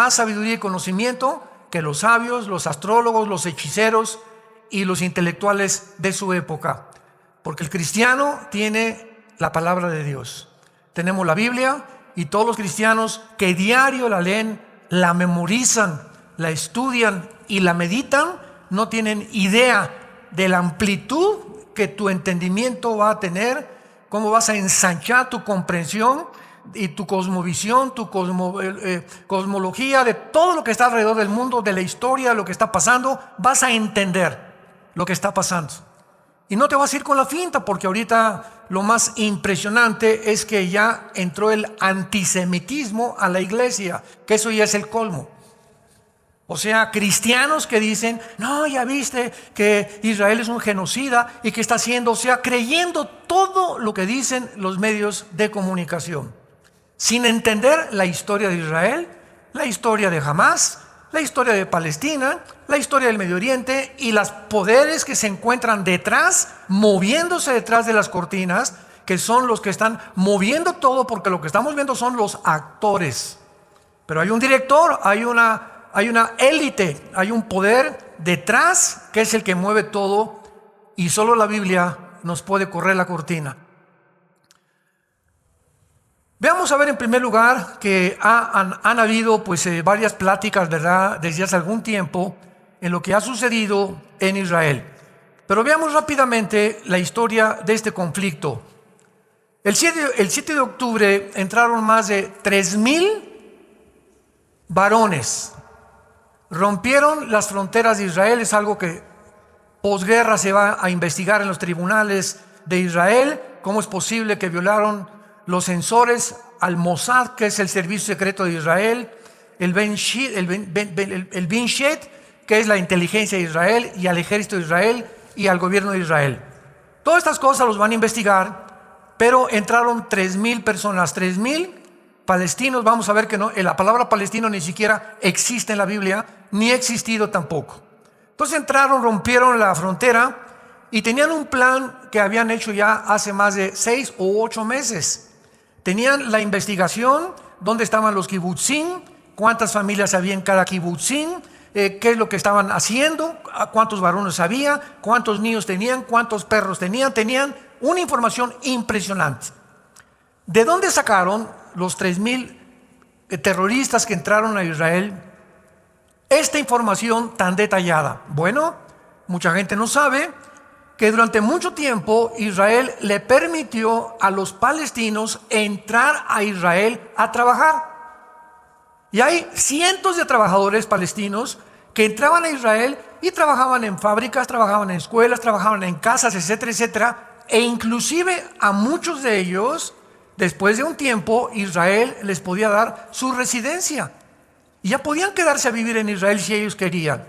más sabiduría y conocimiento que los sabios, los astrólogos, los hechiceros y los intelectuales de su época. Porque el cristiano tiene la palabra de Dios. Tenemos la Biblia y todos los cristianos que diario la leen, la memorizan, la estudian y la meditan, no tienen idea de la amplitud que tu entendimiento va a tener, cómo vas a ensanchar tu comprensión y tu cosmovisión, tu cosmología de todo lo que está alrededor del mundo, de la historia, de lo que está pasando. Vas a entender lo que está pasando. Y no te vas a ir con la finta, porque ahorita lo más impresionante es que ya entró el antisemitismo a la iglesia, que eso ya es el colmo. O sea, cristianos que dicen, no, ya viste que Israel es un genocida y que está haciendo, o sea, creyendo todo lo que dicen los medios de comunicación, sin entender la historia de Israel, la historia de Hamás, la historia de Palestina, la historia del Medio Oriente y los poderes que se encuentran detrás, moviéndose detrás de las cortinas, que son los que están moviendo todo, porque lo que estamos viendo son los actores. Pero hay un director, hay una élite, hay un poder detrás que es el que mueve todo, y solo la Biblia nos puede correr la cortina. Veamos a ver en primer lugar que han habido varias pláticas, ¿verdad?, desde hace algún tiempo en lo que ha sucedido en Israel. Pero veamos rápidamente la historia de este conflicto. El 7 de octubre entraron más de 3,000 varones. Rompieron las fronteras de Israel. Es algo que posguerra se va a investigar en los tribunales de Israel. ¿Cómo es posible que violaron los censores al Mossad, que es el servicio secreto de Israel, el Ben Shed, que es la inteligencia de Israel, y al ejército de Israel y al gobierno de Israel? Todas estas cosas los van a investigar, pero entraron 3,000 personas, 3,000 palestinos. Vamos a ver que no, la palabra palestino ni siquiera existe en la Biblia, ni ha existido tampoco. Entonces entraron, rompieron la frontera y tenían un plan que habían hecho ya hace más de 6 o 8 meses. Tenían la investigación, dónde estaban los kibutzim, cuántas familias había en cada kibutzim, qué es lo que estaban haciendo, cuántos varones había, cuántos niños tenían, cuántos perros tenían. Tenían una información impresionante. ¿De dónde sacaron los 3,000 terroristas que entraron a Israel esta información tan detallada? Bueno, mucha gente no sabe que durante mucho tiempo Israel le permitió a los palestinos entrar a Israel a trabajar. Y hay cientos de trabajadores palestinos que entraban a Israel y trabajaban en fábricas, trabajaban en escuelas, trabajaban en casas, etcétera, etcétera. E inclusive a muchos de ellos, después de un tiempo, Israel les podía dar su residencia. Y ya podían quedarse a vivir en Israel si ellos querían.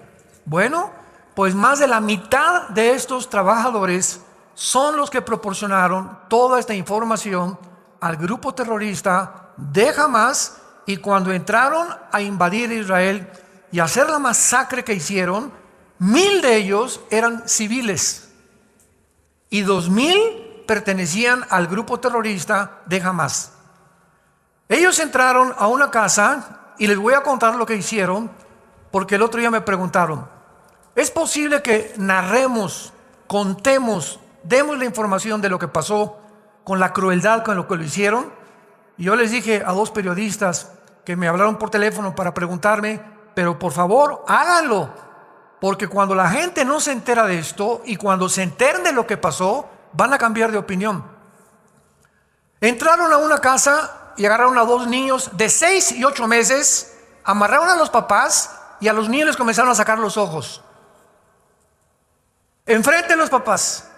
Bueno, pues más de la mitad de estos trabajadores son los que proporcionaron toda esta información al grupo terrorista de Hamás. Y cuando entraron a invadir Israel y hacer la masacre que hicieron, 1,000 de ellos eran civiles y 2,000 pertenecían al grupo terrorista de Hamás. Ellos entraron a una casa, y les voy a contar lo que hicieron, porque el otro día me preguntaron, ¿es posible que narremos, contemos, demos la información de lo que pasó con la crueldad con lo que lo hicieron? Y yo les dije a 2 periodistas que me hablaron por teléfono para preguntarme, pero por favor, háganlo, porque cuando la gente no se entera de esto y cuando se enteren de lo que pasó, van a cambiar de opinión. Entraron a una casa y agarraron a 2 niños de 6 y 8 meses, amarraron a los papás y a los niños les comenzaron a sacar los ojos enfrente de los papás.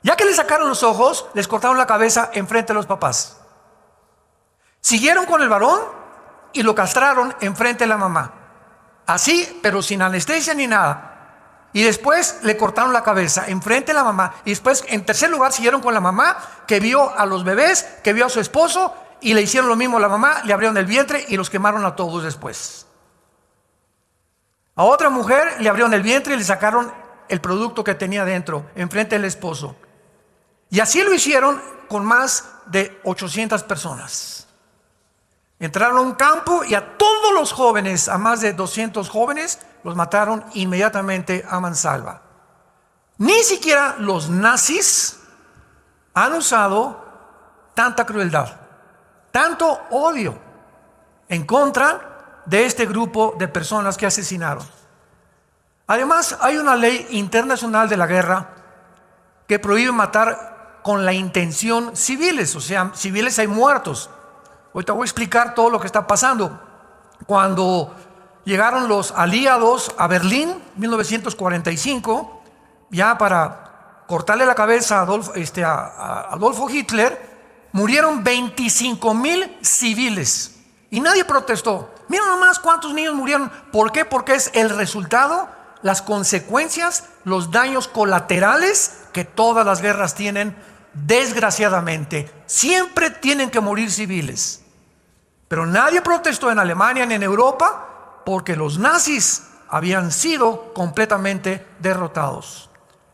Ya que les sacaron los ojos, les cortaron la cabeza enfrente de los papás. Siguieron con el varón y lo castraron enfrente de la mamá. Así, pero sin anestesia ni nada. Y después le cortaron la cabeza enfrente de la mamá. Y después, en tercer lugar, siguieron con la mamá, que vio a los bebés, que vio a su esposo, y le hicieron lo mismo a la mamá, le abrieron el vientre y los quemaron a todos después. A otra mujer le abrieron el vientre y le sacaron el producto que tenía dentro, enfrente del esposo. Y así lo hicieron con más de 800 personas. Entraron a un campo y a todos los jóvenes, a más de 200 jóvenes, los mataron inmediatamente a mansalva. Ni siquiera los nazis han usado tanta crueldad, tanto odio en contra de este grupo de personas que asesinaron. Además, hay una ley internacional de la guerra que prohíbe matar con la intención civiles, o sea, civiles hay muertos. Ahorita voy a explicar todo lo que está pasando. Cuando llegaron los aliados a Berlín, 1945, ya para cortarle la cabeza a Adolfo Hitler, murieron 25,000 civiles y nadie protestó. Miren nomás cuántos niños murieron. ¿Por qué? Porque es el resultado, las consecuencias, los daños colaterales que todas las guerras tienen, desgraciadamente. Siempre tienen que morir civiles. Pero nadie protestó en Alemania ni en Europa porque los nazis habían sido completamente derrotados.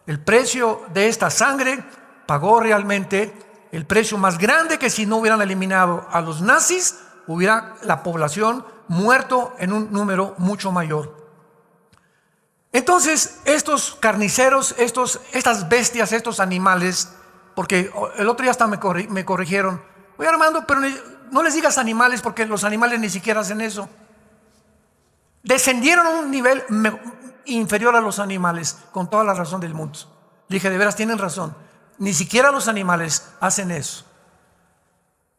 El precio de esta sangre pagó realmente el precio más grande, que si no hubieran eliminado a los nazis, hubiera la población muerto en un número mucho mayor. Entonces, estos carniceros, estas bestias, estos animales, porque el otro día hasta me corrigieron, oye Armando, pero no les digas animales porque los animales ni siquiera hacen eso. Descendieron a un nivel inferior a los animales, con toda la razón del mundo. Dije, de veras tienen razón, ni siquiera los animales hacen eso.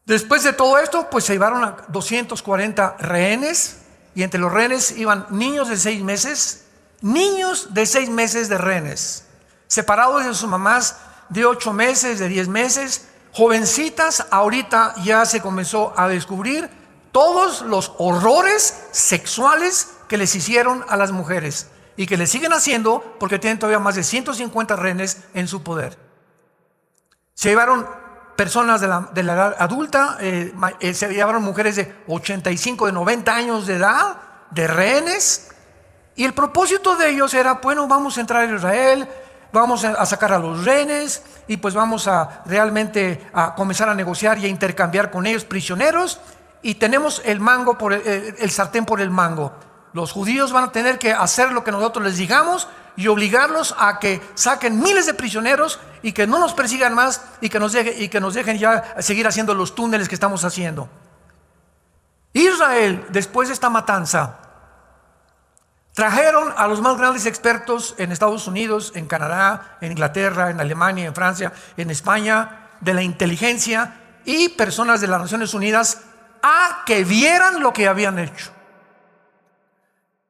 Después de todo esto, pues se llevaron a 240 rehenes, y entre los rehenes iban niños de 6 meses, de rehenes, separados de sus mamás de 8 meses, de 10 meses, jovencitas. Ahorita ya se comenzó a descubrir todos los horrores sexuales que les hicieron a las mujeres y que les siguen haciendo, porque tienen todavía más de 150 rehenes en su poder. Se llevaron personas de la edad adulta, se llevaron mujeres de 85, de 90 años de edad, de rehenes, y el propósito de ellos era, bueno, vamos a entrar a Israel, vamos a sacar a los rehenes y pues vamos a realmente a comenzar a negociar y a intercambiar con ellos prisioneros, y tenemos el mango el sartén por el mango. Los judíos van a tener que hacer lo que nosotros les digamos y obligarlos a que saquen miles de prisioneros y que no nos persigan más y que nos dejen ya seguir haciendo los túneles que estamos haciendo. Israel, después de esta matanza, trajeron a los más grandes expertos en Estados Unidos, en Canadá, en Inglaterra, en Alemania, en Francia, en España, de la inteligencia y personas de las Naciones Unidas a que vieran lo que habían hecho.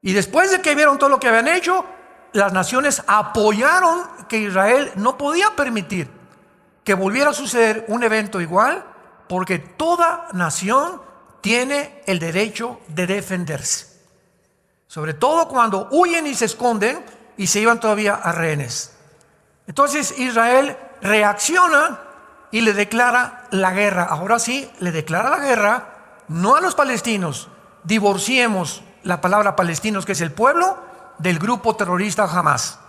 Y después de que vieron todo lo que habían hecho, las naciones apoyaron que Israel no podía permitir que volviera a suceder un evento igual, porque toda nación tiene el derecho de defenderse. Sobre todo cuando huyen y se esconden y se llevan todavía a rehenes. Entonces Israel reacciona y le declara la guerra. Ahora sí, le declara la guerra no a los palestinos. Divorciemos la palabra palestinos, que es el pueblo, del grupo terrorista Hamas.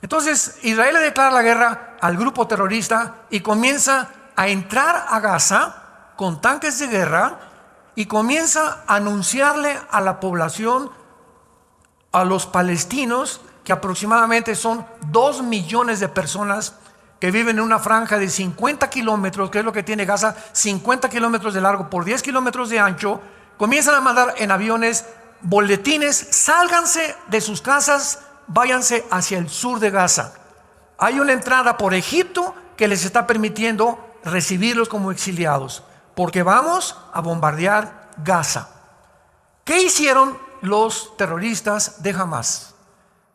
Entonces Israel le declara la guerra al grupo terrorista y comienza a entrar a Gaza con tanques de guerra y comienza a anunciarle a la población, a los palestinos, que aproximadamente son 2 millones de personas que viven en una franja de 50 kilómetros, que es lo que tiene Gaza, 50 kilómetros de largo por 10 kilómetros de ancho. Comienzan a mandar en aviones boletines: sálganse de sus casas, váyanse hacia el sur de Gaza. Hay una entrada por Egipto que les está permitiendo recibirlos como exiliados, porque vamos a bombardear Gaza. ¿Qué hicieron los terroristas de Hamas?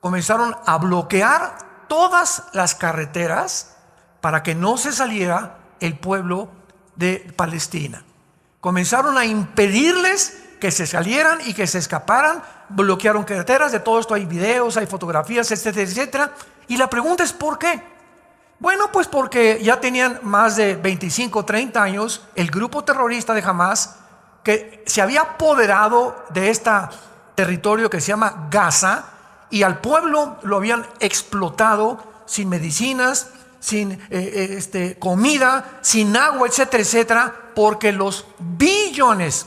Comenzaron a bloquear todas las carreteras para que no se saliera el pueblo de Palestina. Comenzaron a impedirles que se salieran y que se escaparan. Bloquearon carreteras. De todo esto hay videos, hay fotografías, etcétera, etcétera. Y la pregunta es ¿por qué? Bueno, pues porque ya tenían más de 25, 30 años el grupo terrorista de Hamas, que se había apoderado de este territorio que se llama Gaza, y al pueblo lo habían explotado sin medicinas, sin comida, sin agua, etcétera, etcétera, porque los billones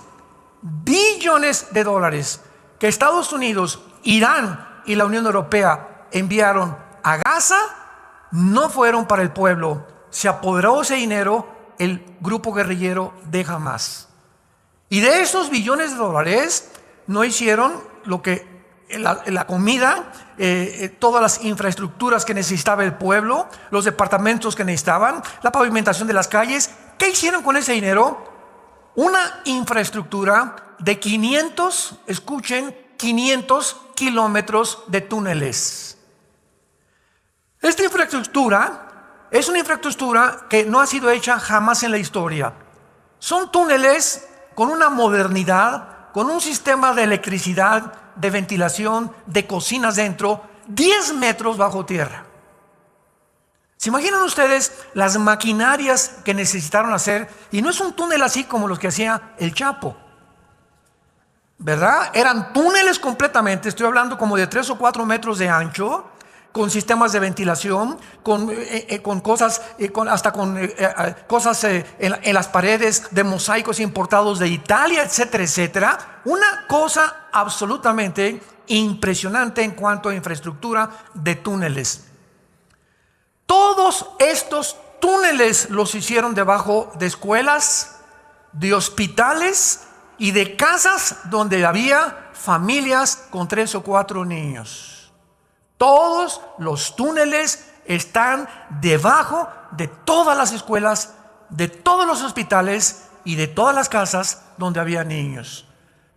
billones de dólares que Estados Unidos, Irán y la Unión Europea enviaron a Gaza no fueron para el pueblo. Se apoderó ese dinero el grupo guerrillero de Hamás. Y de esos billones de dólares no hicieron lo que la comida, todas las infraestructuras que necesitaba el pueblo, los departamentos que necesitaban, la pavimentación de las calles. ¿Qué hicieron con ese dinero? Una infraestructura de 500, escuchen, 500 kilómetros de túneles. Esta infraestructura es una infraestructura que no ha sido hecha jamás en la historia. Son túneles con una modernidad, con un sistema de electricidad, de ventilación, de cocinas dentro, 10 metros bajo tierra. ¿Se imaginan ustedes las maquinarias que necesitaron hacer? Y no es un túnel así como los que hacía el Chapo, ¿verdad? Eran túneles completamente, estoy hablando como de 3 o 4 metros de ancho, con sistemas de ventilación, con cosas, cosas en las paredes de mosaicos importados de Italia, etcétera, etcétera. Una cosa absolutamente impresionante en cuanto a infraestructura de túneles. Todos estos túneles los hicieron debajo de escuelas, de hospitales y de casas donde había familias con 3 o 4 niños. Todos los túneles están debajo de todas las escuelas, de todos los hospitales y de todas las casas donde había niños.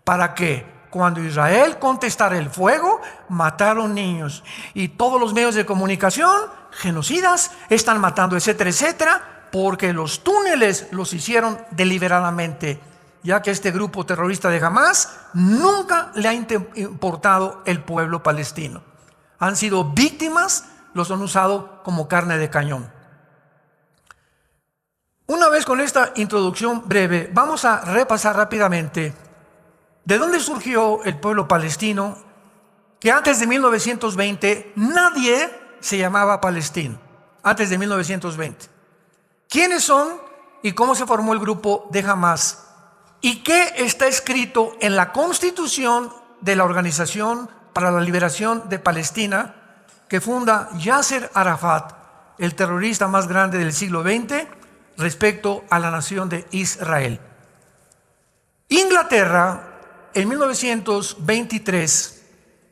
¿Para qué? Cuando Israel contestara el fuego, mataron niños. Y todos los medios de comunicación, genocidas, están matando, etcétera, etcétera, porque los túneles los hicieron deliberadamente, ya que este grupo terrorista de Hamás nunca le ha importado el pueblo palestino. Han sido víctimas, los han usado como carne de cañón. Una vez con esta introducción breve, vamos a repasar rápidamente de dónde surgió el pueblo palestino, que antes de 1920 nadie se llamaba palestino, antes de 1920. ¿Quiénes son y cómo se formó el grupo de Hamás? ¿Y qué está escrito en la Constitución de la Organización para la Liberación de Palestina, que funda Yasser Arafat, el terrorista más grande del siglo XX, respecto a la nación de Israel? Inglaterra, en 1923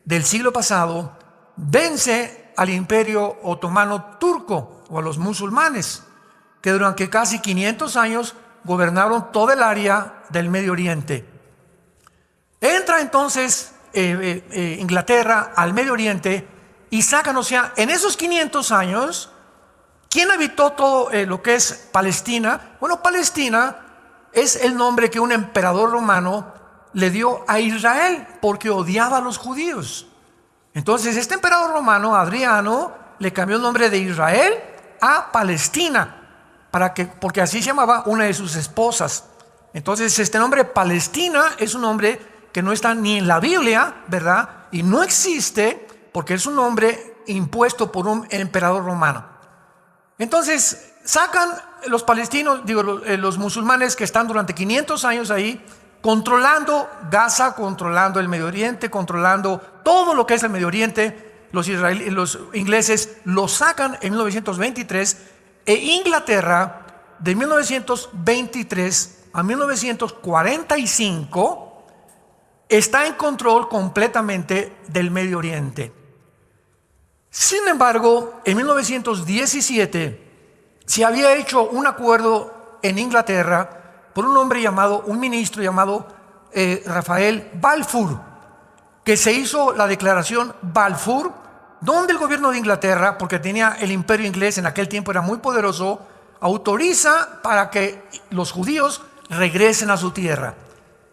del siglo pasado, vence al Imperio Otomano Turco, o a los musulmanes, que durante casi 500 años gobernaron toda el área del Medio Oriente. Entra entonces Inglaterra al Medio Oriente y sacan, o sea, en esos 500 años, ¿quién habitó todo lo que es Palestina? Bueno, Palestina es el nombre que un emperador romano le dio a Israel porque odiaba a los judíos. Entonces este emperador romano, Adriano, le cambió el nombre de Israel a Palestina, porque así se llamaba una de sus esposas. Entonces este nombre Palestina es un nombre que no está ni en la Biblia, ¿verdad? Y no existe porque es un nombre impuesto por un emperador romano. Entonces sacan los palestinos, los musulmanes que están durante 500 años ahí, controlando Gaza, controlando el Medio Oriente, controlando todo lo que es el Medio Oriente. Los ingleses los sacan en 1923 e Inglaterra de 1923 a 1945 está en control completamente del Medio Oriente. Sin embargo, en 1917 se había hecho un acuerdo en Inglaterra por un ministro llamado Rafael Balfour, que se hizo la declaración Balfour, donde el gobierno de Inglaterra, porque tenía el imperio inglés en aquel tiempo, era muy poderoso, autoriza para que los judíos regresen a su tierra.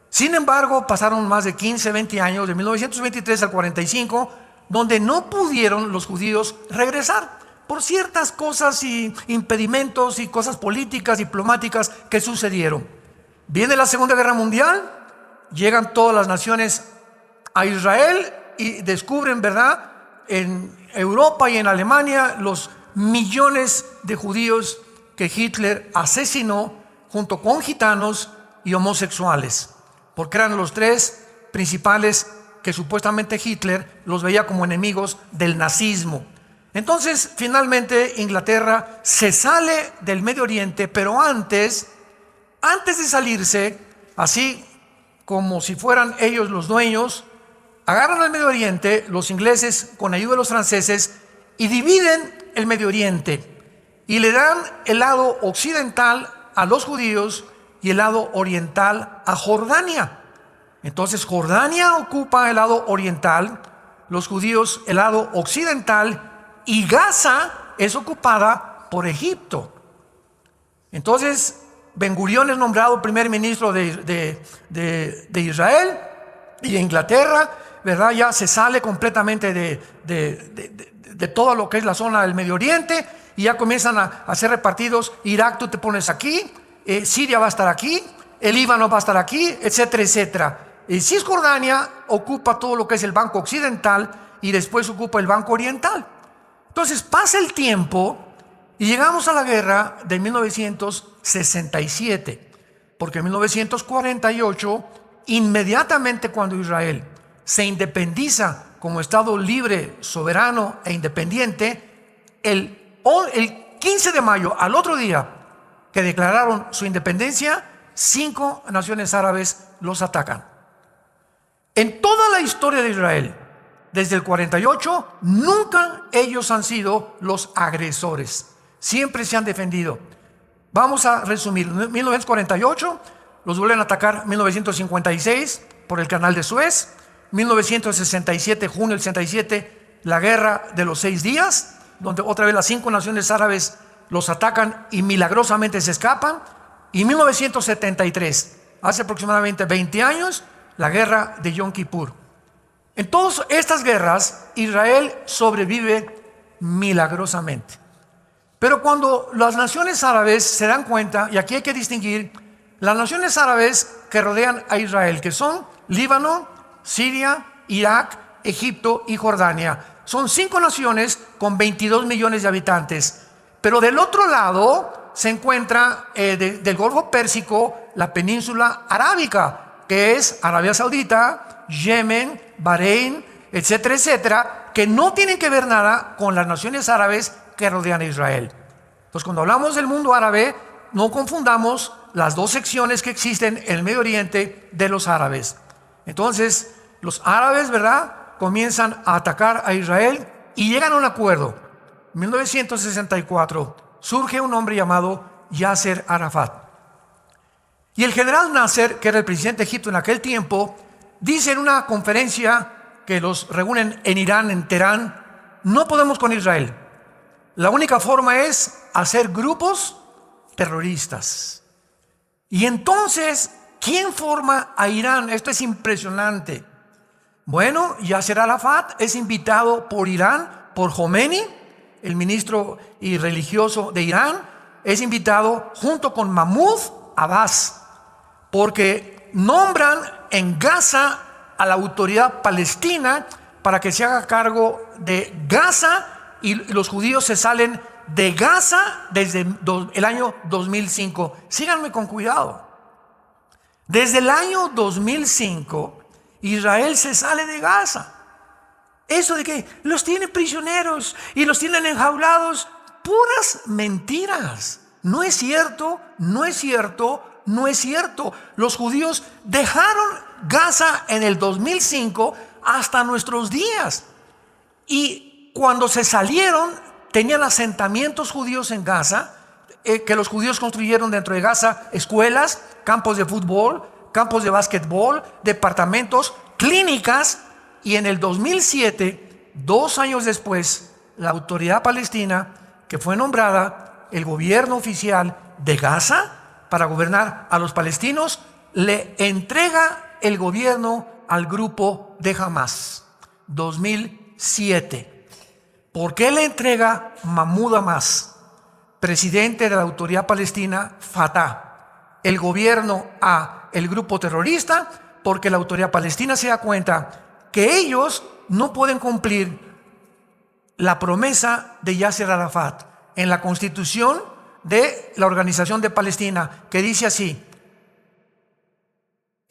Sin embargo, pasaron más de 15, 20 años, de 1923 al 45, donde no pudieron los judíos regresar por ciertas cosas y impedimentos y cosas políticas, diplomáticas que sucedieron. Viene la Segunda Guerra Mundial, llegan todas las naciones a Israel y descubren, ¿verdad?, en Europa y en Alemania los millones de judíos que Hitler asesinó junto con gitanos y homosexuales. porque eran los tres principales que supuestamente Hitler los veía como enemigos del nazismo. Entonces, finalmente, Inglaterra se sale del Medio Oriente, pero antes de salirse, así como si fueran ellos los dueños, agarran al Medio Oriente, los ingleses con ayuda de los franceses, y dividen el Medio Oriente y le dan el lado occidental a los judíos y el lado oriental a Jordania. Entonces Jordania ocupa el lado oriental, los judíos el lado occidental, y Gaza es ocupada por Egipto. Entonces Ben Gurión es nombrado primer ministro de Israel, y Inglaterra, ¿verdad?, ya se sale completamente de todo lo que es la zona del Medio Oriente, y ya comienzan a ser repartidos. Irak tú te pones aquí, Siria va a estar aquí, el Líbano va a estar aquí, etcétera, etcétera. Y Cisjordania ocupa todo lo que es el banco occidental y después ocupa el banco oriental. Entonces pasa el tiempo y llegamos a la guerra de 1967, porque en 1948, inmediatamente cuando Israel se independiza como Estado libre, soberano e independiente, el 15 de mayo, al otro día que declararon su independencia, 5 naciones árabes los atacan. En toda la historia de Israel, desde el 48, nunca ellos han sido los agresores. Siempre se han defendido. Vamos a resumir. 1948, los vuelven a atacar. 1956, por el canal de Suez. 1967, junio del 67, la guerra de los 6 días, donde otra vez las 5 naciones árabes los atacan y milagrosamente se escapan. Y 1973, hace aproximadamente 20 años, la guerra de Yom Kippur. En todas estas guerras, Israel sobrevive milagrosamente. Pero cuando las naciones árabes se dan cuenta, y aquí hay que distinguir las naciones árabes que rodean a Israel, que son Líbano, Siria, Irak, Egipto y Jordania. Son 5 naciones con 22 millones de habitantes. Pero del otro lado se encuentra del Golfo Pérsico la península arábica, que es Arabia Saudita, Yemen, Bahrein, etcétera, etcétera, que no tienen que ver nada con las naciones árabes que rodean a Israel. Entonces, cuando hablamos del mundo árabe, no confundamos las dos secciones que existen en el Medio Oriente de los árabes. Entonces, los árabes, ¿verdad?, comienzan a atacar a Israel y llegan a un acuerdo. En 1964 surge un hombre llamado Yasser Arafat. Y el general Nasser, que era el presidente de Egipto en aquel tiempo, dice en una conferencia que los reúnen en Irán, en Teherán: no podemos con Israel. La única forma es hacer grupos terroristas. Y entonces, ¿quién forma a Irán? Esto es impresionante. Bueno, Yasser Arafat es invitado por Irán, por Khomeini, el ministro y religioso de Irán, es invitado junto con Mahmoud Abbas, porque nombran en Gaza a la autoridad palestina para que se haga cargo de Gaza, y los judíos se salen de Gaza desde el año 2005. Síganme con cuidado. Desde el año 2005, Israel se sale de Gaza. Eso de que los tienen prisioneros y los tienen enjaulados, puras mentiras. No es cierto, no es cierto, no es cierto. Los judíos dejaron Gaza en el 2005 hasta nuestros días. Y cuando se salieron, tenían asentamientos judíos en Gaza, que los judíos construyeron dentro de Gaza: escuelas, campos de fútbol, campos de básquetbol, departamentos, clínicas. Y en el 2007, 2 años después, la autoridad palestina, que fue nombrada el gobierno oficial de Gaza para gobernar a los palestinos, le entrega el gobierno al grupo de Hamas. 2007. ¿Por qué le entrega Mahmoud Abbas, presidente de la autoridad palestina, Fatah, el gobierno a el grupo terrorista? Porque la autoridad palestina se da cuenta que ellos no pueden cumplir la promesa de Yasser Arafat en la constitución de la Organización de Palestina, que dice así: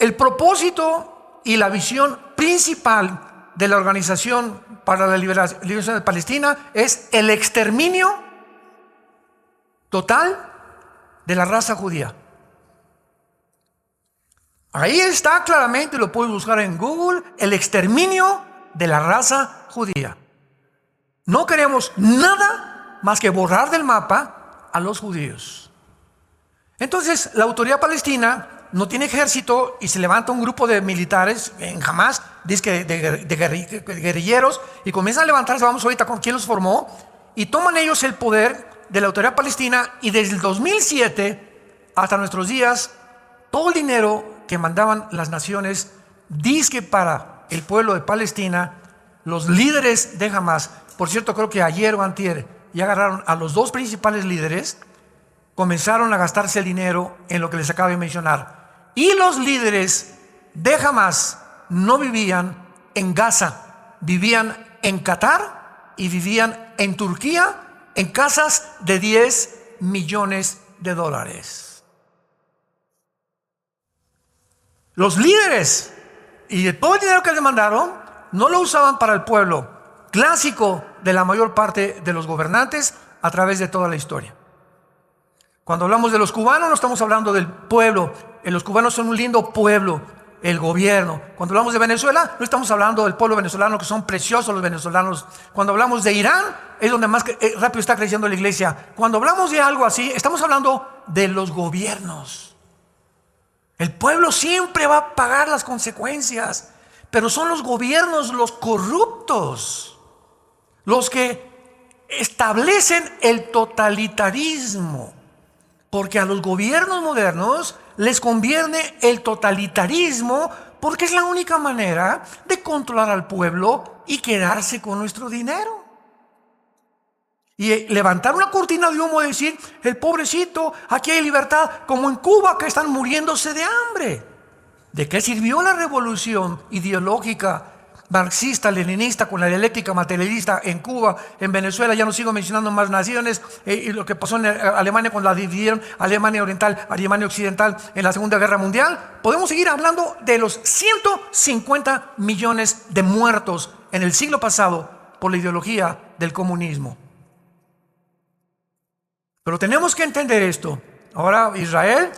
El propósito y la visión principal de la Organización para la Liberación de Palestina es el exterminio total de la raza judía. Ahí está claramente, lo puedes buscar en Google, el exterminio de la raza judía. No queremos nada más que borrar del mapa a los judíos. Entonces, la autoridad palestina no tiene ejército y se levanta un grupo de militares en Hamas, dice de guerrilleros, y comienzan a levantarse, vamos ahorita con quién los formó, y toman ellos el poder de la autoridad palestina, y desde el 2007 hasta nuestros días, todo el dinero que mandaban las naciones, dizque para el pueblo de Palestina, los líderes de Hamas, por cierto, creo que ayer o antier ya agarraron a los dos principales líderes, comenzaron a gastarse el dinero en lo que les acabo de mencionar. Y los líderes de Hamas no vivían en Gaza, vivían en Qatar y vivían en Turquía en casas de 10 millones de dólares. Los líderes y todo el dinero que les mandaron no lo usaban para el pueblo, clásico de la mayor parte de los gobernantes a través de toda la historia. Cuando hablamos de los cubanos no estamos hablando del pueblo. Los cubanos son un lindo pueblo, el gobierno. Cuando hablamos de Venezuela no estamos hablando del pueblo venezolano, que son preciosos los venezolanos. Cuando hablamos de Irán es donde más rápido está creciendo la iglesia. Cuando hablamos de algo así estamos hablando de los gobiernos. El pueblo siempre va a pagar las consecuencias, pero son los gobiernos los corruptos los que establecen el totalitarismo. Porque a los gobiernos modernos les conviene el totalitarismo, porque es la única manera de controlar al pueblo y quedarse con nuestro dinero. Y levantar una cortina de humo y decir, el pobrecito, aquí hay libertad, como en Cuba que están muriéndose de hambre. ¿De qué sirvió la revolución ideológica marxista, leninista, con la dialéctica materialista en Cuba, en Venezuela? Ya no sigo mencionando más naciones, y lo que pasó en Alemania cuando la dividieron, Alemania Oriental, Alemania Occidental en la Segunda Guerra Mundial. Podemos seguir hablando de los 150 millones de muertos en el siglo pasado por la ideología del comunismo. Pero tenemos que entender esto. Ahora Israel,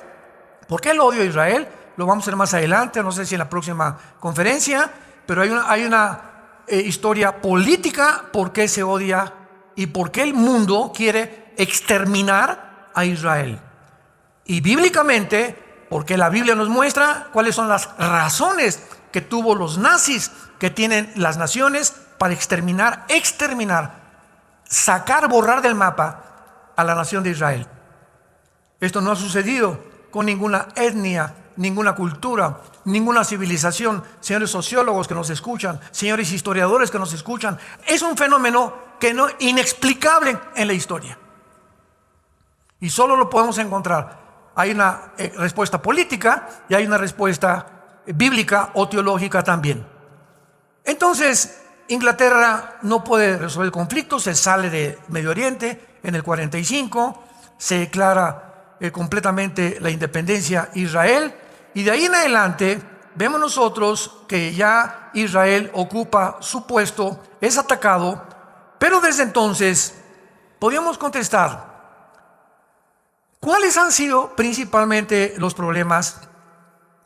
¿por qué el odio a Israel? Lo vamos a ver más adelante, no sé si en la próxima conferencia. Pero hay una historia política por qué se odia y por qué el mundo quiere exterminar a Israel. Y bíblicamente, porque la Biblia nos muestra cuáles son las razones que tuvo los nazis, que tienen las naciones para exterminar, sacar, borrar del mapa a la nación de Israel. Esto no ha sucedido con ninguna etnia, ninguna cultura, ninguna civilización. Señores sociólogos que nos escuchan, señores historiadores que nos escuchan, es un fenómeno inexplicable en la historia. Y solo lo podemos encontrar. Hay una respuesta política y hay una respuesta bíblica o teológica también. Entonces, Inglaterra no puede resolver el conflicto, se sale de Medio Oriente en el 45, se declara completamente la independencia Israel. Y de ahí en adelante vemos nosotros que ya Israel ocupa su puesto, es atacado, pero desde entonces podríamos contestar, ¿cuáles han sido principalmente los problemas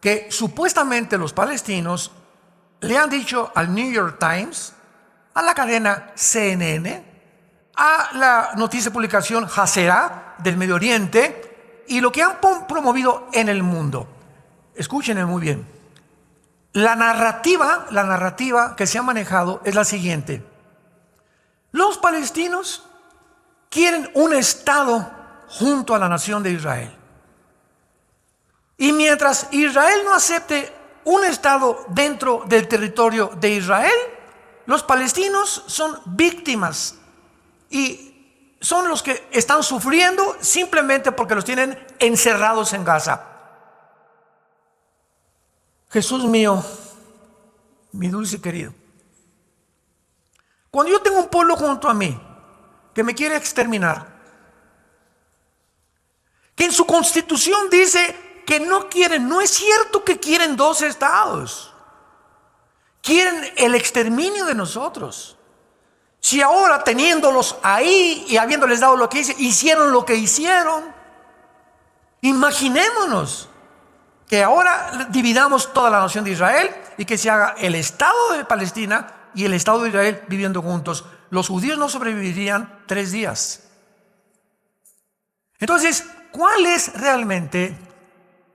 que supuestamente los palestinos le han dicho al New York Times, a la cadena CNN, a la noticia de publicación Hasera del Medio Oriente y lo que han promovido en el mundo? Escúchenme muy bien. La narrativa que se ha manejado es la siguiente. Los palestinos quieren un Estado junto a la nación de Israel. Y mientras Israel no acepte un Estado dentro del territorio de Israel, los palestinos son víctimas y son los que están sufriendo simplemente porque los tienen encerrados en Gaza. Jesús mío, mi dulce querido, cuando yo tengo un pueblo junto a mí que me quiere exterminar, que en su constitución dice que no quieren, no es cierto que quieren dos estados. Quieren el exterminio de nosotros. Si ahora teniéndolos ahí y habiéndoles dado lo que hicieron lo que hicieron, imaginémonos que ahora dividamos toda la nación de Israel y que se haga el Estado de Palestina y el Estado de Israel viviendo juntos. Los judíos no sobrevivirían 3 días. Entonces, ¿cuál es realmente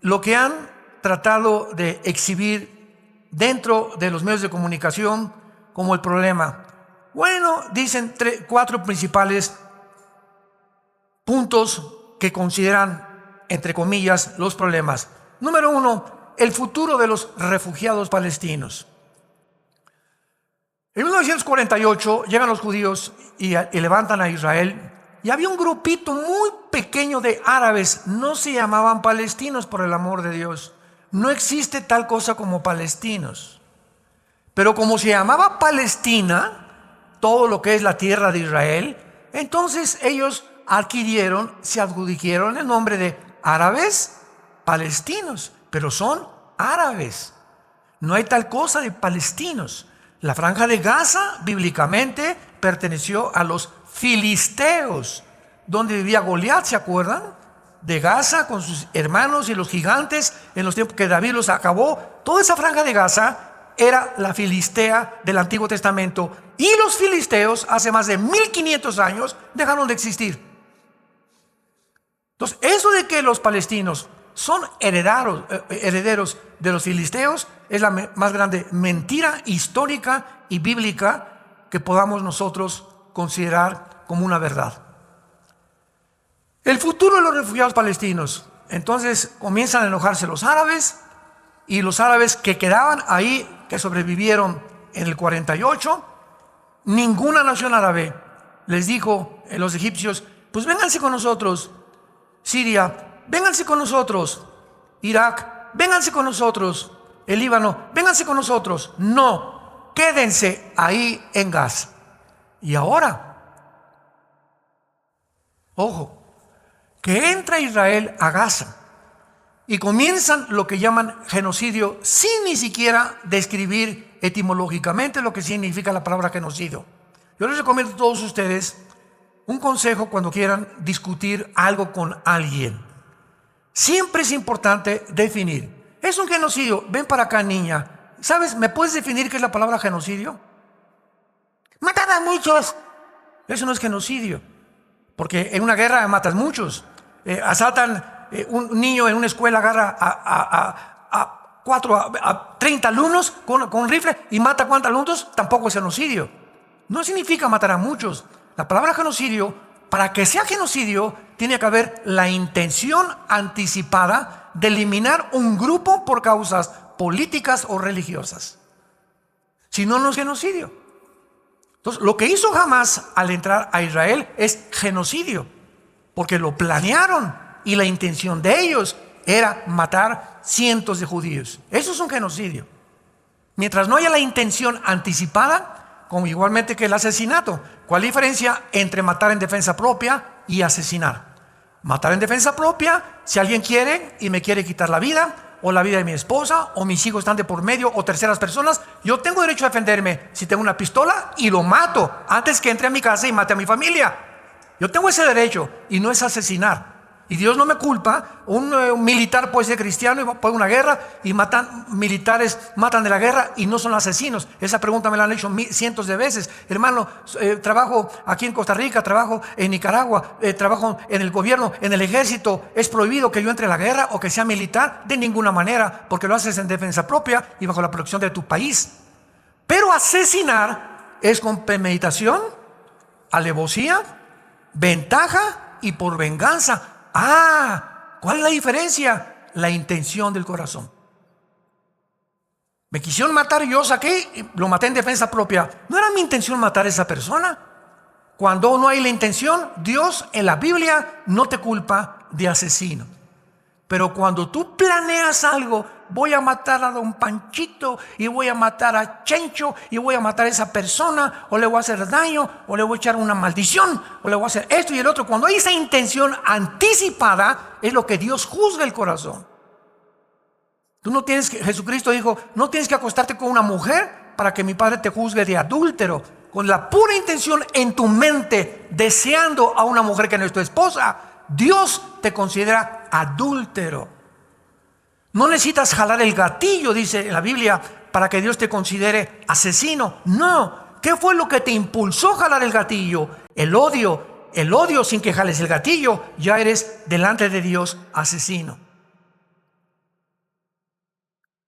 lo que han tratado de exhibir dentro de los medios de comunicación como el problema? Bueno, dicen 4 principales puntos que consideran, entre comillas, los problemas. Número 1, el futuro de los refugiados palestinos. En 1948 llegan los judíos y levantan a Israel, y había un grupito muy pequeño de árabes. No se llamaban palestinos, por el amor de Dios. No existe tal cosa como palestinos. Pero como se llamaba Palestina, todo lo que es la tierra de Israel, entonces ellos se adjudicaron el nombre de árabes palestinos, pero son árabes. No hay tal cosa de palestinos. La franja de Gaza, bíblicamente, perteneció a los filisteos, donde vivía Goliat, ¿se acuerdan? De Gaza con sus hermanos y los gigantes en los tiempos que David los acabó. Toda esa franja de Gaza era la filistea del Antiguo Testamento, y los filisteos hace más de 1500 años dejaron de existir. Entonces, eso de que los palestinos son herederos de los filisteos es la más grande mentira histórica y bíblica que podamos nosotros considerar como una verdad. El futuro de los refugiados palestinos. Entonces comienzan a enojarse los árabes, y los árabes que quedaban ahí, que sobrevivieron en el 48, ninguna nación árabe les dijo a los egipcios: pues vénganse con nosotros. Siria, vénganse con nosotros. Irak, vénganse con nosotros. El Líbano, vénganse con nosotros. No, quédense ahí en Gaza. Y ahora, ojo, que entra Israel a Gaza y comienzan lo que llaman genocidio, sin ni siquiera describir etimológicamente lo que significa la palabra genocidio. Yo les recomiendo a todos ustedes un consejo cuando quieran discutir algo con alguien. Siempre es importante definir. ¿Es un genocidio? Ven para acá, niña. ¿Sabes? ¿Me puedes definir qué es la palabra genocidio? Matar a muchos. Eso no es genocidio, porque en una guerra matas muchos. Asaltan un niño en una escuela, agarra a 30 alumnos con un rifle y mata ¿cuántos alumnos? Tampoco es genocidio. No significa matar a muchos. La palabra genocidio, para que sea genocidio, tiene que haber la intención anticipada de eliminar un grupo por causas políticas o religiosas. Si no, no es genocidio. Entonces, lo que hizo Hamás al entrar a Israel es genocidio, porque lo planearon y la intención de ellos era matar cientos de judíos. Eso es un genocidio. Mientras no haya la intención anticipada, como igualmente que el asesinato. ¿Cuál es la diferencia entre matar en defensa propia y asesinar? Matar en defensa propia, si alguien quiere y me quiere quitar la vida, o la vida de mi esposa, o mis hijos están de por medio, o terceras personas, yo tengo derecho a defenderme si tengo una pistola y lo mato antes que entre a mi casa y mate a mi familia. Yo tengo ese derecho, y no es asesinar. Y Dios no me culpa. Un militar puede ser cristiano y puede una guerra y militares matan de la guerra y no son asesinos. Esa pregunta me la han hecho cientos de veces. Hermano, trabajo aquí en Costa Rica, trabajo en Nicaragua, trabajo en el gobierno, en el ejército. ¿Es prohibido que yo entre a la guerra o que sea militar? De ninguna manera, porque lo haces en defensa propia y bajo la protección de tu país. Pero asesinar es con premeditación, alevosía, ventaja y por venganza. ¿Cuál es la diferencia? La intención del corazón. Me quisieron matar y yo saqué y lo maté en defensa propia. No era mi intención matar a esa persona. Cuando no hay la intención, Dios en la Biblia no te culpa de asesino. Pero cuando tú planeas algo, voy a matar a don Panchito y voy a matar a Chencho y voy a matar a esa persona, o le voy a hacer daño, o le voy a echar una maldición, o le voy a hacer esto y el otro. Cuando hay esa intención anticipada, es lo que Dios juzga el corazón. Jesucristo dijo, no tienes que acostarte con una mujer para que mi Padre te juzgue de adúltero, con la pura intención en tu mente, deseando a una mujer que no es tu esposa. Dios te considera adúltero. No necesitas jalar el gatillo, dice en la Biblia, para que Dios te considere asesino. No. ¿Qué fue lo que te impulsó a jalar el gatillo? El odio. El odio, sin que jales el gatillo, ya eres delante de Dios asesino.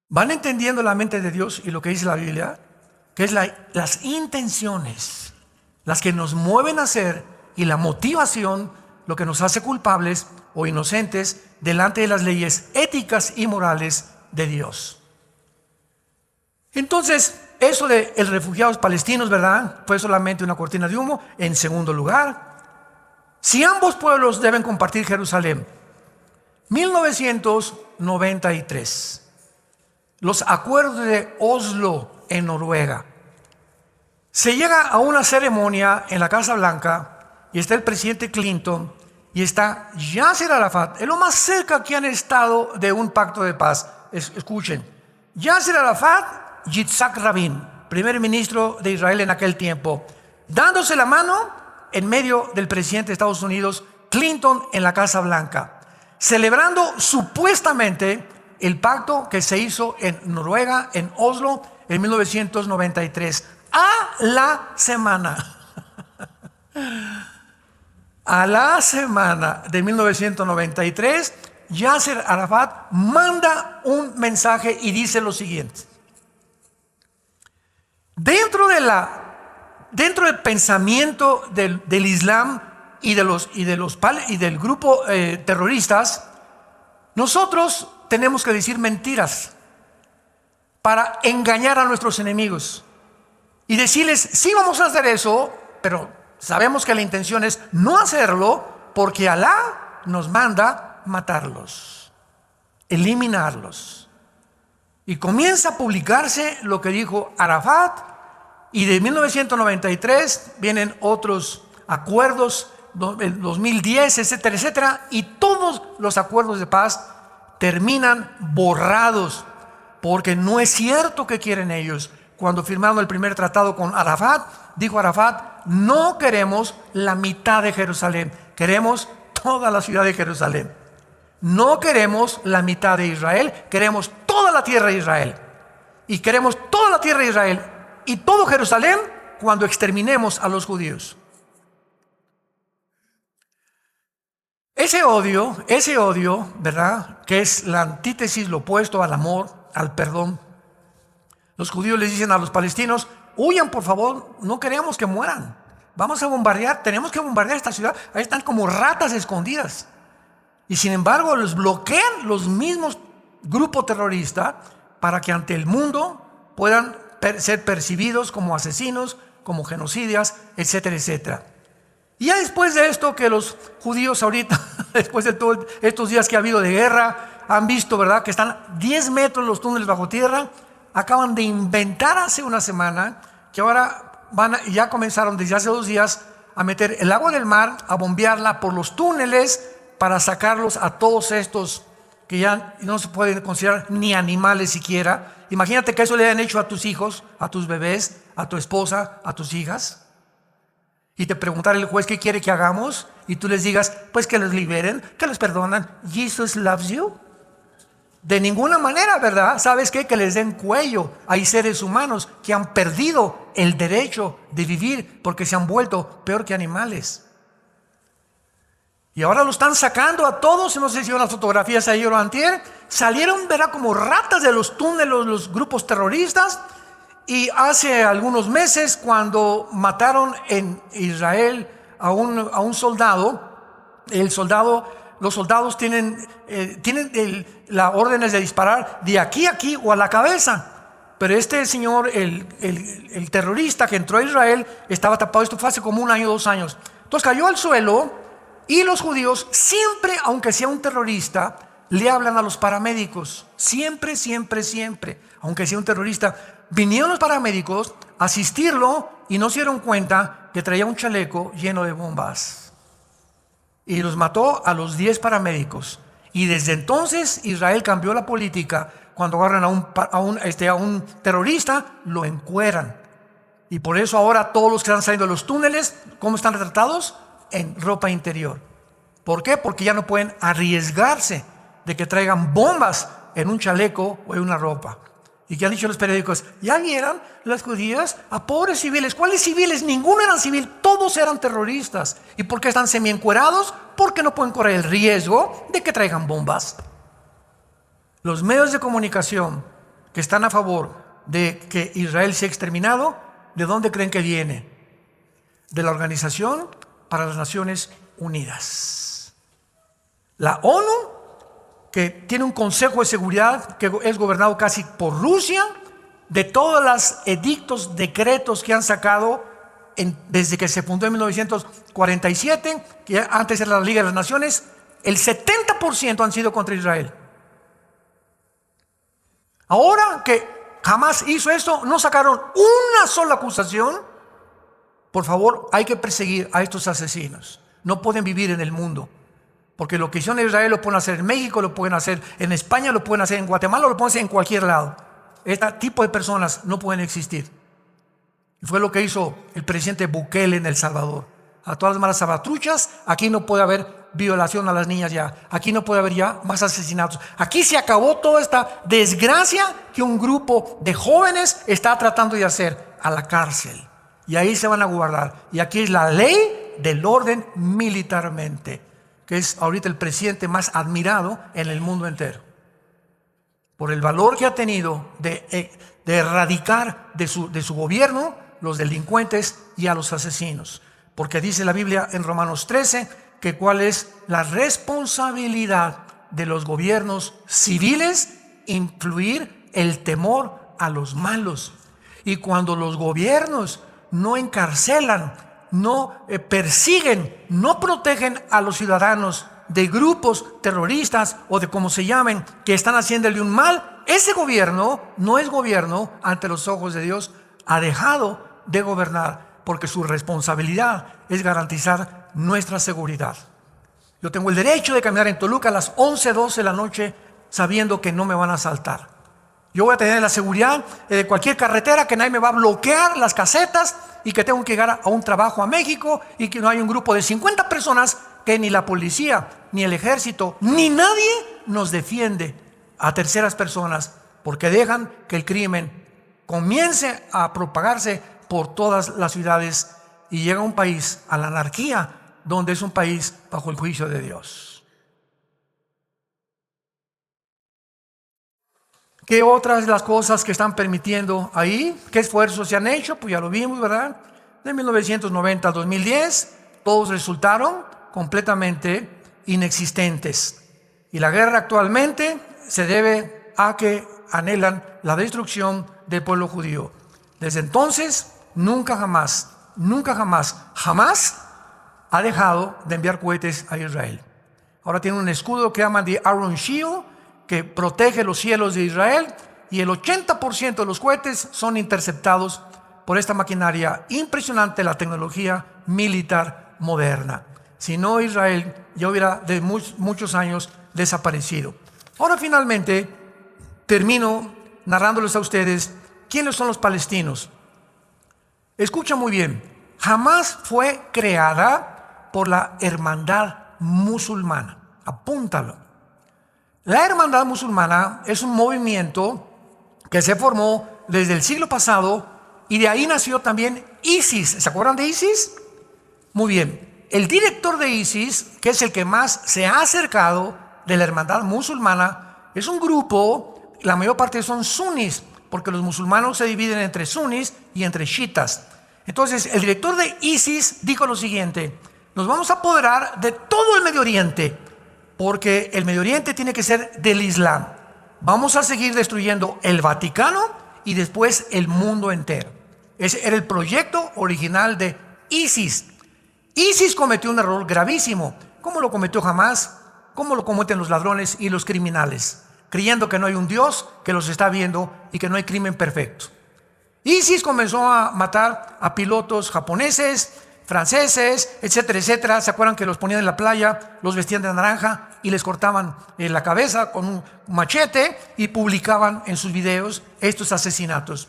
¿Van entendiendo la mente de Dios y lo que dice la Biblia? Que es las intenciones las que nos mueven a hacer, y la motivación lo que nos hace culpables o inocentes delante de las leyes éticas y morales de Dios. Entonces, eso de los refugiados palestinos, ¿verdad?, fue solamente una cortina de humo. En segundo lugar, si ambos pueblos deben compartir Jerusalén, 1993, los acuerdos de Oslo en Noruega. Se llega a una ceremonia en la Casa Blanca y está el presidente Clinton y está Yasser Arafat. Es lo más cerca que han estado de un pacto de paz. Escuchen, Yasser Arafat, Yitzhak Rabin, primer ministro de Israel en aquel tiempo, dándose la mano en medio del presidente de Estados Unidos, Clinton, en la Casa Blanca, celebrando supuestamente el pacto que se hizo en Noruega, en Oslo, en 1993. A la semana de 1993, Yasser Arafat manda un mensaje y dice lo siguiente: dentro del pensamiento del Islam y del grupo terroristas, nosotros tenemos que decir mentiras para engañar a nuestros enemigos y decirles, sí, vamos a hacer eso, pero sabemos que la intención es no hacerlo, porque Alá nos manda matarlos, eliminarlos. Y comienza a publicarse lo que dijo Arafat, y de 1993 vienen otros acuerdos, el 2010, etcétera, etcétera, y todos los acuerdos de paz terminan borrados, porque no es cierto que quieren ellos. Cuando firmaron el primer tratado con Arafat, dijo Arafat, no queremos la mitad de Jerusalén, queremos toda la ciudad de Jerusalén. No queremos la mitad de Israel, queremos toda la tierra de Israel. Y queremos toda la tierra de Israel y todo Jerusalén cuando exterminemos a los judíos. Ese odio, ¿verdad?, que es la antítesis, lo opuesto al amor, al perdón. Los judíos les dicen a los palestinos, huyan por favor, no queremos que mueran. Vamos a bombardear, tenemos que bombardear esta ciudad. Ahí están como ratas escondidas. Y sin embargo los bloquean los mismos grupos terroristas para que ante el mundo puedan ser percibidos como asesinos, como genocidas, etcétera, etcétera. Y ya después de esto, que los judíos ahorita, después de todos estos días que ha habido de guerra, han visto, ¿verdad?, que están 10 metros los túneles bajo tierra. Acaban de inventar hace una semana que ahora ya comenzaron desde hace 2 días a meter el agua del mar, a bombearla por los túneles para sacarlos a todos estos que ya no se pueden considerar ni animales siquiera. Imagínate que eso le hayan hecho a tus hijos, a tus bebés, a tu esposa, a tus hijas. Y te preguntara el juez qué quiere que hagamos, y tú les digas, pues que los liberen, que los perdonan. Jesus loves you. De ninguna manera, ¿verdad? ¿Sabes qué? Que les den cuello. Hay seres humanos que han perdido el derecho de vivir porque se han vuelto peor que animales. Y ahora lo están sacando a todos. No sé si vieron las fotografías ayer o antier. Salieron, ¿verdad?, como ratas de los túneles los grupos terroristas. Y hace algunos meses, cuando mataron en Israel a un soldado, los soldados tienen las órdenes de disparar de aquí a aquí o a la cabeza. Pero este señor, el terrorista que entró a Israel, estaba tapado. Esto fue hace como 1 año, 2 años. Entonces cayó al suelo, y los judíos siempre, aunque sea un terrorista, le hablan a los paramédicos. Siempre, aunque sea un terrorista. Vinieron los paramédicos a asistirlo y no se dieron cuenta que traía un chaleco lleno de bombas. Y los mató a los 10 paramédicos. Y desde entonces Israel cambió la política. cuando agarran a un terrorista, lo encueran. Y por eso ahora todos los que están saliendo de los túneles, ¿cómo están retratados? En ropa interior. ¿Por qué? Porque ya no pueden arriesgarse de que traigan bombas en un chaleco o en una ropa. ¿Y qué han dicho los periódicos? Ya vieron las judías a pobres civiles. ¿Cuáles civiles? Ninguno eran civil, todos eran terroristas. ¿Y por qué están semi-encuerados? Porque no pueden correr el riesgo de que traigan bombas. Los medios de comunicación que están a favor de que Israel sea exterminado, ¿de dónde creen que viene? De la Organización para las Naciones Unidas. La ONU, que tiene un Consejo de Seguridad que es gobernado casi por Rusia, de todos los edictos, decretos que han sacado desde que se fundó en 1947, que antes era la Liga de las Naciones, el 70% han sido contra Israel. Ahora que Hamás hizo esto, no sacaron una sola acusación. Por favor, hay que perseguir a estos asesinos. No pueden vivir en el mundo. Porque lo que hicieron en Israel lo pueden hacer en México, lo pueden hacer en España, lo pueden hacer en Guatemala, lo pueden hacer en cualquier lado. Este tipo de personas no pueden existir. Y fue lo que hizo el presidente Bukele en El Salvador. A todas las malas salvatruchas, aquí no puede haber violación a las niñas ya. Aquí no puede haber ya más asesinatos. Aquí se acabó toda esta desgracia que un grupo de jóvenes está tratando de hacer, a la cárcel. Y ahí se van a guardar. Y aquí es la ley del orden militarmente, que es ahorita el presidente más admirado en el mundo entero, por el valor que ha tenido de erradicar de su gobierno los delincuentes y a los asesinos. Porque dice la Biblia en Romanos 13 que cuál es la responsabilidad de los gobiernos civiles: influir el temor a los malos. Y cuando los gobiernos no encarcelan, no persiguen, no protegen a los ciudadanos de grupos terroristas o de como se llamen, que están haciéndole un mal, ese gobierno no es gobierno ante los ojos de Dios. Ha dejado de gobernar, porque su responsabilidad es garantizar nuestra seguridad. Yo tengo el derecho de caminar en Toluca a las 11, 12 de la noche sabiendo que no me van a asaltar. Yo voy a tener la seguridad de cualquier carretera, que nadie me va a bloquear las casetas, y que tengo que llegar a un trabajo a México y que no hay un grupo de 50 personas que ni la policía, ni el ejército, ni nadie nos defiende a terceras personas, porque dejan que el crimen comience a propagarse por todas las ciudades y llega a un país, a la anarquía, donde es un país bajo el juicio de Dios. ¿Qué otras de las cosas que están permitiendo ahí? ¿Qué esfuerzos se han hecho? Pues ya lo vimos, ¿verdad? De 1990 al 2010, todos resultaron completamente inexistentes. Y la guerra actualmente se debe a que anhelan la destrucción del pueblo judío. Desde entonces, nunca jamás ha dejado de enviar cohetes a Israel. Ahora tiene un escudo que llaman de Iron Shield, que protege los cielos de Israel, y el 80% de los cohetes son interceptados por esta maquinaria impresionante, la tecnología militar moderna. Si no, Israel ya hubiera de muchos años desaparecido. Ahora finalmente termino narrándoles a ustedes quiénes son los palestinos. Escucha muy bien, jamás fue creada por la hermandad musulmana. Apúntalo. La hermandad musulmana es un movimiento que se formó desde el siglo pasado, y de ahí nació también ISIS. ¿Se acuerdan de ISIS? Muy bien. El director de ISIS, que es el que más se ha acercado de la hermandad musulmana, es un grupo, la mayor parte son sunis, porque los musulmanes se dividen entre sunis y entre chiitas. Entonces, el director de ISIS dijo lo siguiente: nos vamos a apoderar de todo el Medio Oriente, porque el Medio Oriente tiene que ser del Islam. Vamos a seguir destruyendo el Vaticano y después el mundo entero. Ese era el proyecto original de ISIS. ISIS cometió un error gravísimo, como lo cometió Hamás, como lo cometen los ladrones y los criminales, creyendo que no hay un Dios que los está viendo y que no hay crimen perfecto. ISIS comenzó a matar a pilotos japoneses, franceses, etcétera, etcétera. ¿Se acuerdan que los ponían en la playa, los vestían de naranja y les cortaban la cabeza con un machete y publicaban en sus videos estos asesinatos.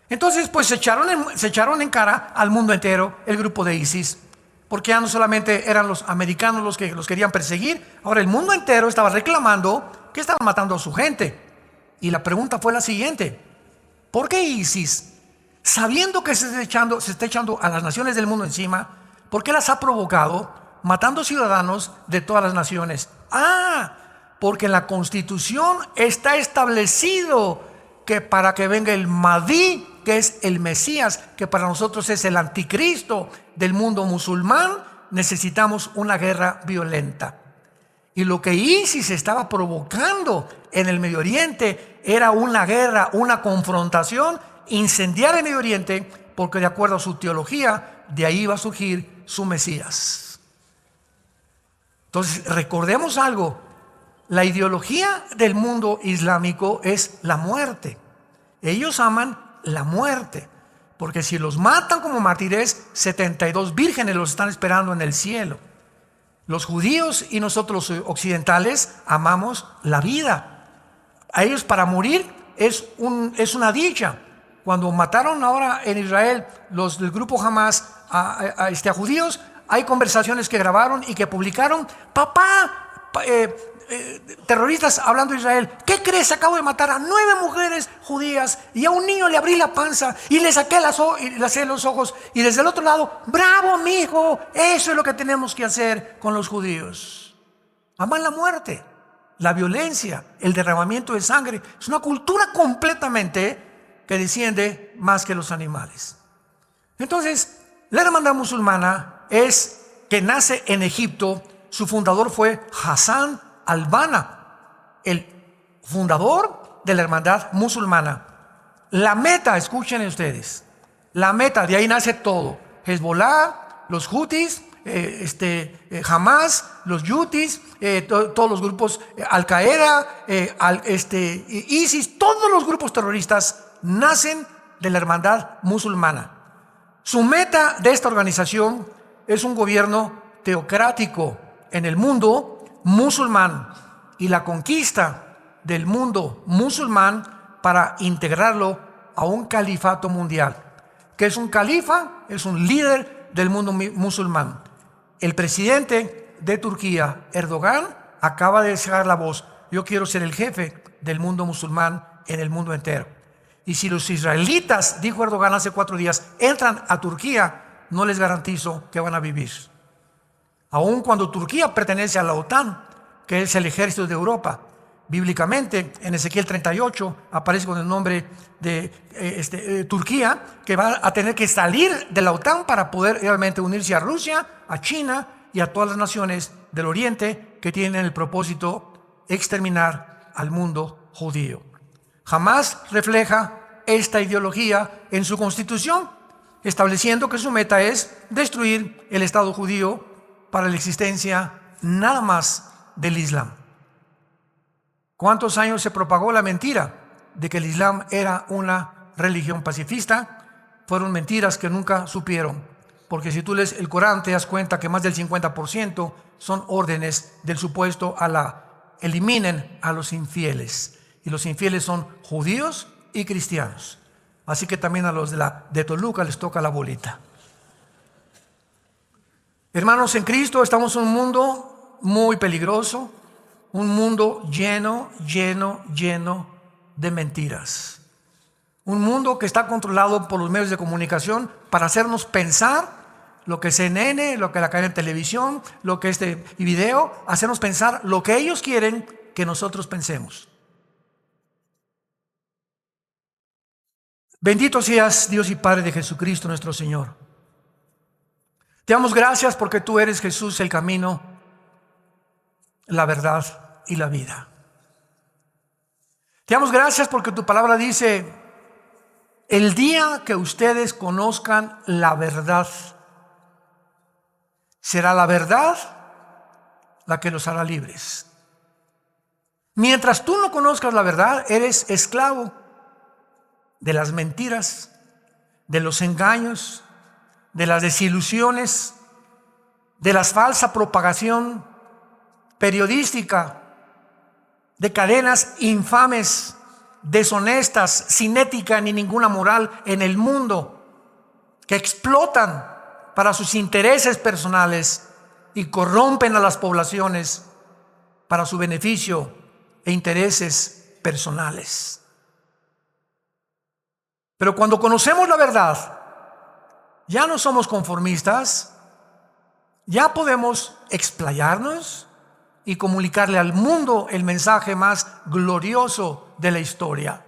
Entonces pues se echaron en cara al mundo entero el grupo de ISIS, porque ya no solamente eran los americanos los que los querían perseguir, ahora el mundo entero estaba reclamando que estaban matando a su gente. Y la pregunta fue la siguiente: ¿por qué ISIS, sabiendo que se está echando a las naciones del mundo encima, por qué las ha provocado matando ciudadanos de todas las naciones? Porque en la Constitución está establecido que para que venga el Mahdi, que es el Mesías, que para nosotros es el anticristo del mundo musulmán, necesitamos una guerra violenta. Y lo que ISIS estaba provocando en el Medio Oriente era una guerra, una confrontación, incendiar el Medio Oriente, porque de acuerdo a su teología, de ahí va a surgir su Mesías. Entonces, recordemos algo: la ideología del mundo islámico es la muerte. Ellos aman la muerte, porque si los matan como mártires, 72 vírgenes los están esperando en el cielo. Los judíos y nosotros los occidentales amamos la vida. A ellos para morir es una dicha. Cuando mataron ahora en Israel los del grupo Hamas a judíos, hay conversaciones que grabaron y que publicaron. Terroristas hablando de Israel: ¿qué crees? Acabo de matar a 9 mujeres judías y a un niño le abrí la panza y le saqué los ojos. Y desde el otro lado: bravo, mijo, eso es lo que tenemos que hacer con los judíos. Aman la muerte, la violencia, el derramamiento de sangre. Es una cultura completamente que desciende más que los animales. Entonces, la hermandad musulmana es que nace en Egipto. Su fundador fue Hassan al-Banna, el fundador de la hermandad musulmana. La meta, escuchen ustedes, la meta, de ahí nace todo: Hezbollah, los Houthis, Hamas, los Yutis, todos los grupos, Al-Qaeda, ISIS, todos los grupos terroristas nacen de la hermandad musulmana. Su meta de esta organización es un gobierno teocrático en el mundo musulmán y la conquista del mundo musulmán para integrarlo a un califato mundial. ¿Qué es un califa? Es un líder del mundo musulmán. El presidente de Turquía, Erdogan, acaba de dejar la voz: yo quiero ser el jefe del mundo musulmán en el mundo entero. Y si los israelitas, dijo Erdogan hace 4 días, entran a Turquía, no les garantizo que van a vivir. Aun cuando Turquía pertenece a la OTAN, que es el ejército de Europa. Bíblicamente, en Ezequiel 38 aparece con el nombre de Turquía, que va a tener que salir de la OTAN para poder realmente unirse a Rusia, a China y a todas las naciones del Oriente que tienen el propósito de exterminar al mundo judío. Jamás refleja esta ideología en su constitución, estableciendo que su meta es destruir el Estado judío para la existencia nada más del Islam. ¿Cuántos años se propagó la mentira de que el Islam era una religión pacifista? Fueron mentiras que nunca supieron, porque si tú lees el Corán te das cuenta que más del 50% son órdenes del supuesto Alá: eliminen a los infieles. Y los infieles son judíos y cristianos. Así que también a los de Toluca les toca la bolita. Hermanos en Cristo, estamos en un mundo muy peligroso, un mundo lleno de mentiras. Un mundo que está controlado por los medios de comunicación para hacernos pensar lo que CNN, lo que la cadena de televisión, lo que este video, hacernos pensar lo que ellos quieren que nosotros pensemos. Bendito seas, Dios y Padre de Jesucristo nuestro Señor. Te damos gracias porque tú eres, Jesús, el camino, la verdad y la vida. Te damos gracias porque tu palabra dice: el día que ustedes conozcan la verdad, será la verdad la que los hará libres. Mientras tú no conozcas la verdad, eres esclavo de las mentiras, de los engaños, de las desilusiones, de la falsa propagación periodística, de cadenas infames, deshonestas, sin ética ni ninguna moral en el mundo, que explotan para sus intereses personales y corrompen a las poblaciones para su beneficio e intereses personales. Pero cuando conocemos la verdad, ya no somos conformistas, ya podemos explayarnos y comunicarle al mundo el mensaje más glorioso de la historia.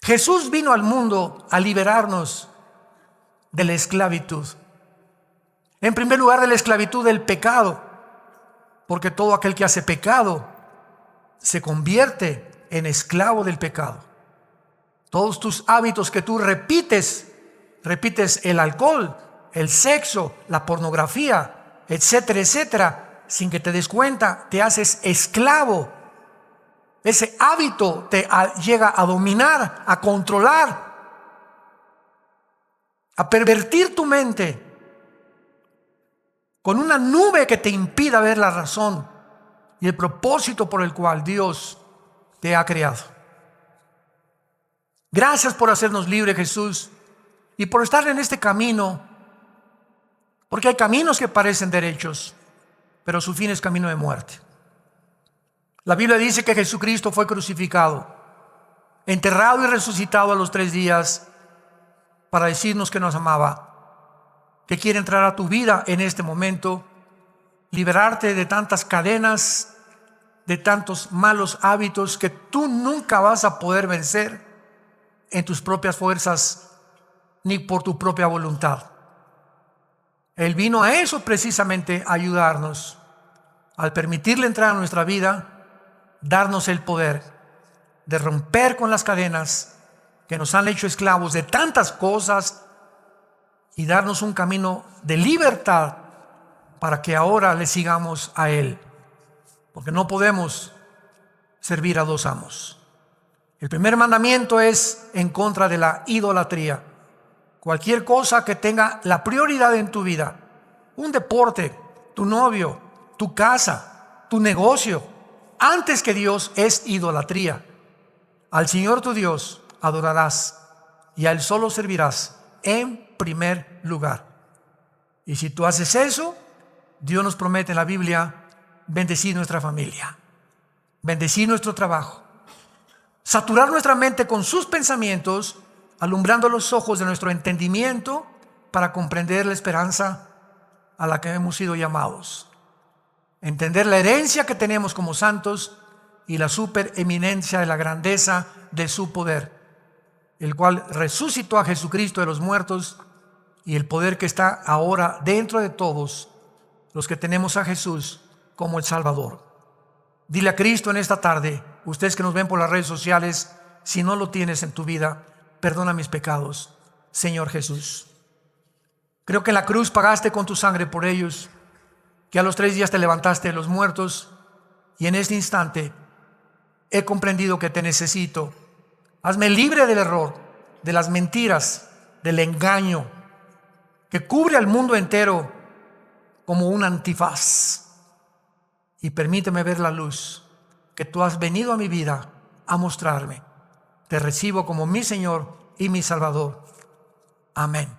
Jesús vino al mundo a liberarnos de la esclavitud. En primer lugar, de la esclavitud del pecado, porque todo aquel que hace pecado se convierte en esclavo del pecado. Todos tus hábitos que tú repites el alcohol, el sexo, la pornografía, etcétera, etcétera, sin que te des cuenta, te haces esclavo. Ese hábito te llega a dominar, a controlar, a pervertir tu mente con una nube que te impida ver la razón y el propósito por el cual Dios te ha creado. Gracias por hacernos libres, Jesús, y por estar en este camino, porque hay caminos que parecen derechos, pero su fin es camino de muerte. La Biblia dice que Jesucristo fue crucificado, enterrado y resucitado a los 3 días para decirnos que nos amaba, que quiere entrar a tu vida en este momento, liberarte de tantas cadenas, de tantos malos hábitos que tú nunca vas a poder vencer en tus propias fuerzas ni por tu propia voluntad. Él vino a eso precisamente, a ayudarnos, al permitirle entrar a nuestra vida, darnos el poder de romper con las cadenas que nos han hecho esclavos de tantas cosas y darnos un camino de libertad para que ahora le sigamos a Él, porque no podemos servir a 2 amos. El primer mandamiento es en contra de la idolatría. Cualquier cosa que tenga la prioridad en tu vida, un deporte, tu novio, tu casa, tu negocio, antes que Dios, es idolatría. Al Señor tu Dios adorarás y a Él solo servirás en primer lugar. Y si tú haces eso, Dios nos promete en la Biblia bendecir nuestra familia, bendecir nuestro trabajo, saturar nuestra mente con sus pensamientos, alumbrando los ojos de nuestro entendimiento para comprender la esperanza a la que hemos sido llamados, entender la herencia que tenemos como santos y la supereminencia de la grandeza de su poder, el cual resucitó a Jesucristo de los muertos, y el poder que está ahora dentro de todos los que tenemos a Jesús como el Salvador. Dile a Cristo en esta tarde, ustedes que nos ven por las redes sociales, si no lo tienes en tu vida, perdona mis pecados, Señor Jesús. Creo que en la cruz pagaste con tu sangre por ellos, que a los 3 días te levantaste de los muertos, y en este instante he comprendido que te necesito. Hazme libre del error, de las mentiras, del engaño que cubre al mundo entero como un antifaz, y permíteme ver la luz que tú has venido a mi vida a mostrarme. Te recibo como mi Señor y mi Salvador. Amén.